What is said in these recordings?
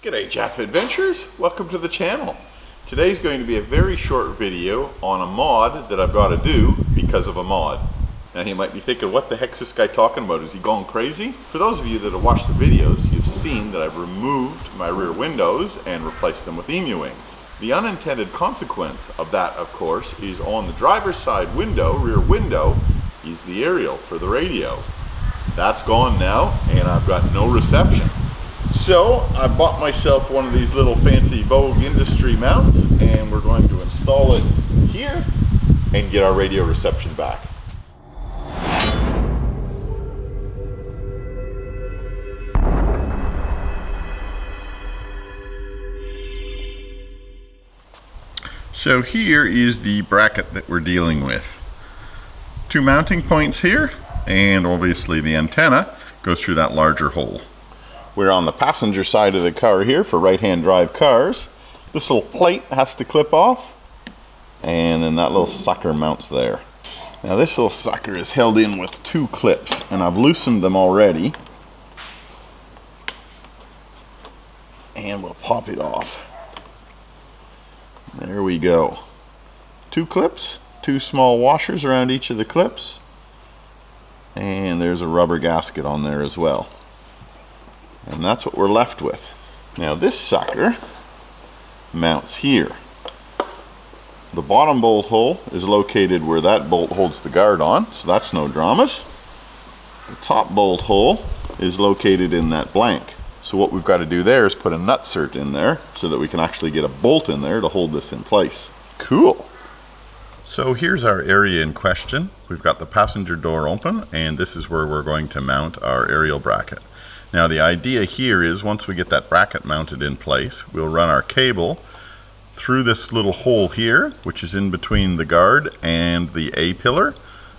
G'day Jafffa Adventures, welcome to the channel. Today's going to be a very short video on a mod that I've got to do because of a mod. Now you might be thinking, what the heck's this guy talking about? Is he going crazy? For those of you that have watched the videos, you've seen that I've removed my rear windows and replaced them with Emuwings. The unintended consequence of that, of course, is on the driver's side window, rear window, is the aerial for the radio. That's gone now, and I've got no reception. So I bought myself one of these little fancy Vogue Industries mounts, and we're going to install it here and get our radio reception back. So here is the bracket that we're dealing with. Two mounting points here, and obviously the antenna goes through that larger hole. We're on the passenger side of the car here for right-hand drive cars. This little plate has to clip off, and then that little sucker mounts there. Now this little sucker is held in with two clips, and I've loosened them already. And we'll pop it off. There we go. Two clips, two small washers around each of the clips, and there's a rubber gasket on there as well. And that's what we're left with. Now this sucker mounts here. The bottom bolt hole is located where that bolt holds the guard on, so that's no dramas. The top bolt hole is located in that blank. So what we've got to do there is put a nutsert in there so that we can actually get a bolt in there to hold this in place. Cool. So here's our area in question. We've got the passenger door open, and this is where we're going to mount our aerial bracket. Now the idea here is once we get that bracket mounted in place, we'll run our cable through this little hole here, which is in between the guard and the A-pillar.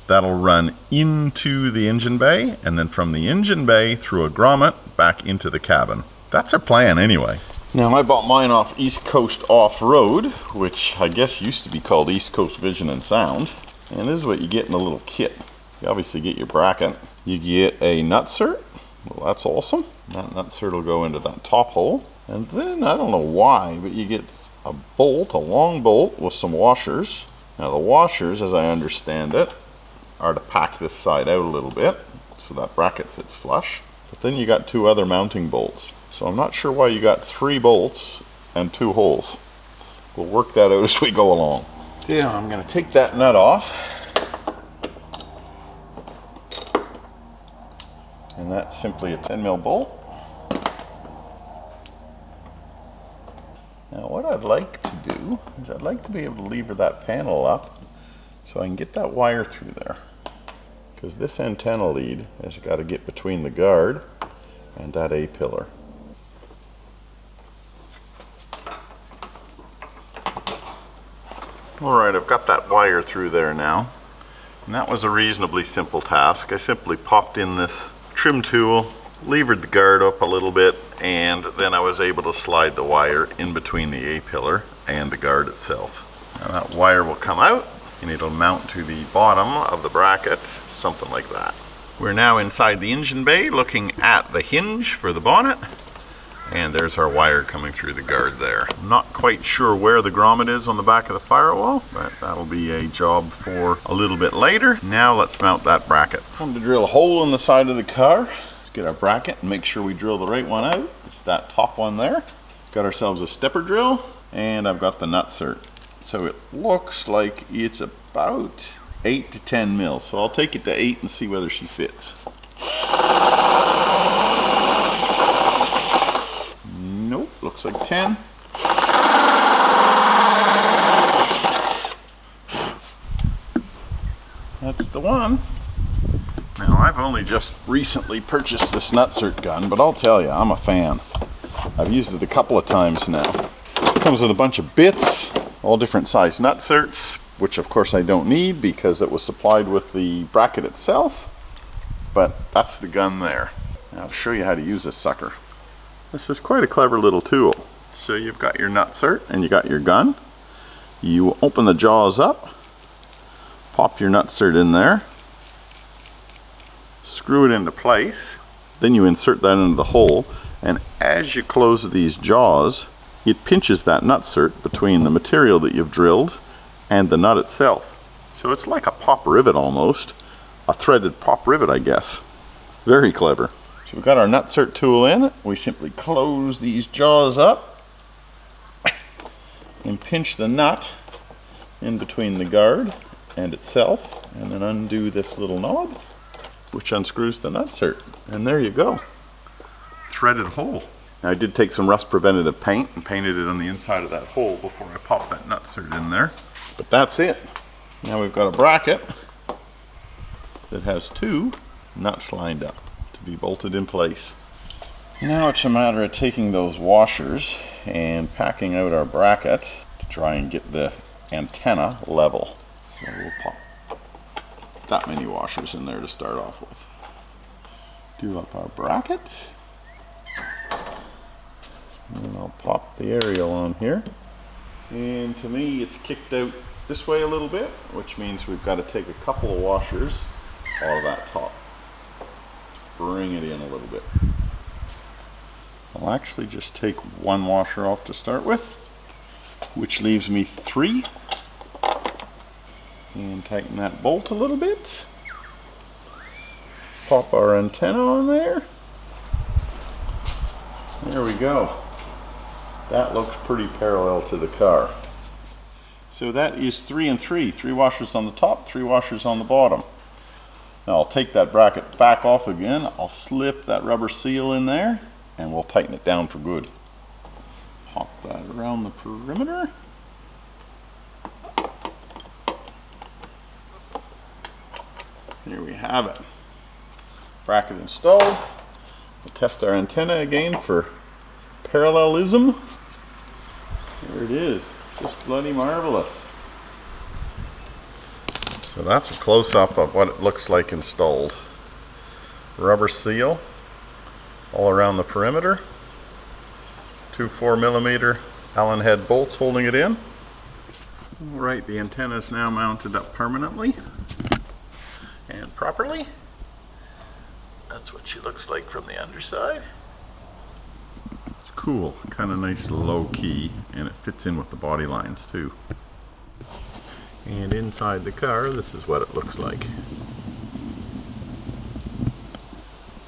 That'll run into the engine bay, and then from the engine bay through a grommet back into the cabin. That's our plan anyway. Now I bought mine off East Coast Off-Road, which I guess used to be called East Coast Vision and Sound. And this is what you get in a little kit. You obviously get your bracket. You get a nutsert. Well, that's awesome. That nutsert will go into that top hole. And then, I don't know why, but you get a bolt, a long bolt with some washers. Now the washers, as I understand it, are to pack this side out a little bit so that bracket sits flush. But then you got two other mounting bolts. So I'm not sure why you got three bolts and two holes. We'll work that out as we go along. Yeah, I'm going to take that nut off. And that's simply a 10mm bolt. Now what I'd like to do is I'd like to be able to lever that panel up so I can get that wire through there. Because this antenna lead has got to get between the guard and that A-pillar. Alright, I've got that wire through there now. And that was a reasonably simple task. I simply popped in this trim tool, levered the guard up a little bit, and then I was able to slide the wire in between the A-pillar and the guard itself. Now that wire will come out and it'll mount to the bottom of the bracket, something like that. We're now inside the engine bay looking at the hinge for the bonnet, and there's our wire coming through the guard there. I'm not quite sure where the grommet is on the back of the firewall, but that'll be a job for a little bit later. Now let's mount that bracket. I'm going to drill a hole in the side of the car. Let's get our bracket and make sure we drill the right one out. It's that top one there. Got ourselves a stepper drill, and I've got the nutsert. So it looks like it's about 8 to 10 mils. So I'll take it to 8 and see whether she fits. Nope, looks like 10. That's the one. Now I've only just recently purchased this nutsert gun, but I'll tell you, I'm a fan. I've used it a couple of times now. It comes with a bunch of bits, all different size nutserts, which of course I don't need because it was supplied with the bracket itself. But that's the gun there. Now I'll show you how to use this sucker. This is quite a clever little tool. So you've got your nutsert and you got your gun. You open the jaws up, pop your nutsert in there, screw it into place, then you insert that into the hole, And as you close these jaws, it pinches that nutsert between the material that you've drilled and the nut itself. So it's like a pop rivet almost, a threaded pop rivet, I guess. Very clever. So we've got our nutsert tool in. We simply close these jaws up and pinch the nut in between the guard and itself, and then undo this little knob, which unscrews the nutsert. And there you go. Threaded hole. Now, I did take some rust preventative paint and painted it on the inside of that hole before I popped that nutsert in there. But that's it. Now we've got a bracket that has 2 nuts lined up to be bolted in place. Now it's a matter of taking those washers and packing out our bracket to try and get the antenna level. So we'll pop that many washers in there to start off with. Do up our bracket. And I'll pop the aerial on here. And to me it's kicked out this way a little bit, which means we've got to take a couple of washers out of that top. Bring it in a little bit. I'll actually just take 1 washer off to start with, which leaves me 3. And tighten that bolt a little bit. Pop our antenna on there. There we go. That looks pretty parallel to the car. So that is 3 and 3. 3 washers on the top, 3 washers on the bottom. Now I'll take that bracket back off again. I'll slip that rubber seal in there and we'll tighten it down for good. Pop that around the perimeter. Here we have it. Bracket installed. We'll test our antenna again for parallelism. There it is. Just bloody marvelous. So that's a close-up of what it looks like installed. Rubber seal all around the perimeter. 2 4mm Allen head bolts holding it in. Alright, the antenna is now mounted up permanently and properly. That's what she looks like from the underside. It's cool, kind of nice low key, and it fits in with the body lines too. And inside the car, this is what it looks like.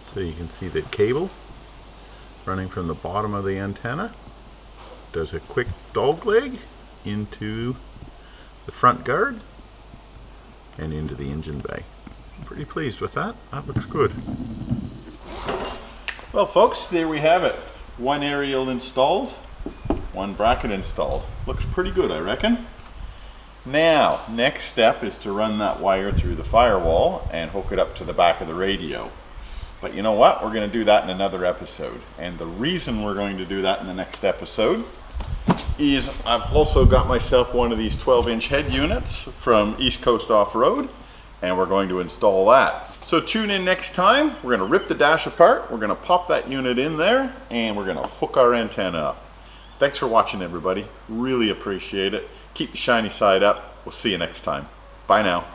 So you can see the cable running from the bottom of the antenna. Does a quick dog leg into the front guard and into the engine bay. I'm pretty pleased with that. That looks good. Well folks, there we have it. 1 aerial installed, 1 bracket installed. Looks pretty good, I reckon. Now, next step is to run that wire through the firewall and hook it up to the back of the radio. But you know what? We're going to do that in another episode. And the reason we're going to do that in the next episode is I've also got myself one of these 12-inch head units from East Coast Off-Road, and we're going to install that. So tune in next time. We're going to rip the dash apart, we're going to pop that unit in there, and we're going to hook our antenna up. Thanks for watching, everybody. Really appreciate it. Keep the shiny side up. We'll see you next time. Bye now.